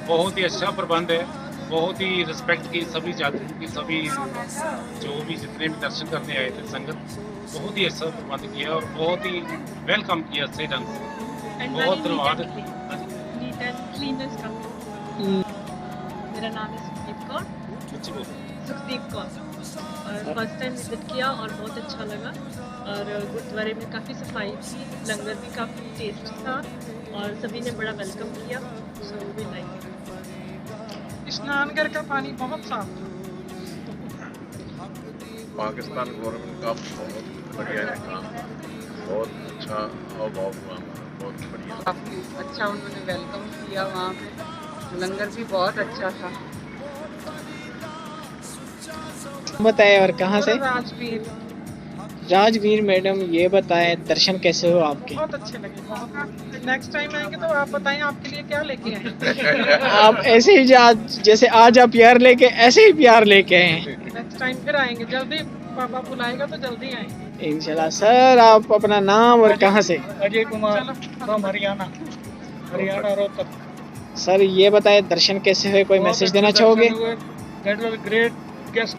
बहुत ही अच्छा प्रबंध है, बहुत ही रिस्पेक्ट की सभी जातियों की, सभी जो भी जितने भी दर्शन करने आए थे संगत, बहुत ही अच्छा प्रबंध किया और बहुत ही वेलकम किया सही ढंग से। एंड वेरी बहुत नीट धन्यवाद। And clean. हाँ जी, नीट एंड क्लीनेस्ट का। हम्म, मेरा नाम है सुखदीप कौर। अच्छी बात है। सुखदीप कौर। और फर्स्ट टाइम विजिट किया और बहुत अच्छा लगा। और गुरुद्वारे में काफ़ी सफाई थी, लंगर भी काफ़ी टेस्टी था और सभी ने बड़ा वेलकम किया। So we like it. स्नानगढ़ का पानी बहुत साफ था। पाकिस्तान गवर्नमेंट का बहुत बढ़िया है काम, बहुत अच्छा हाव भाव हुआ हमारा, बहुत बढ़िया। काफ़ी अच्छा उन्होंने वेलकम किया, वहाँ पे लंगर भी बहुत अच्छा था। बताए और कहाँ से? राजवीर राजवीर मैडम, ये बताएं दर्शन कैसे हो आपके? बहुत अच्छे लगे, बहुत। नेक्स्ट टाइम आएंगे तो आप बताएं आपके लिए क्या लेके आए। आप ऐसे ही जैसे आज आप प्यार लेके ऐसे ही प्यार लेके आए हैं। नेक्स्ट टाइम फिर आएंगे, जल्दी पापा बुलाएगा तो जल्दी आएंगे। इंशाल्लाह। सर आप अपना नाम और कहाँ से? अजय कुमार फ्रॉम हरियाणा, हरियाणा रोहतक। सर ये बताएं दर्शन कैसे हुए, कोई मैसेज देना चाहोगे? That was great guest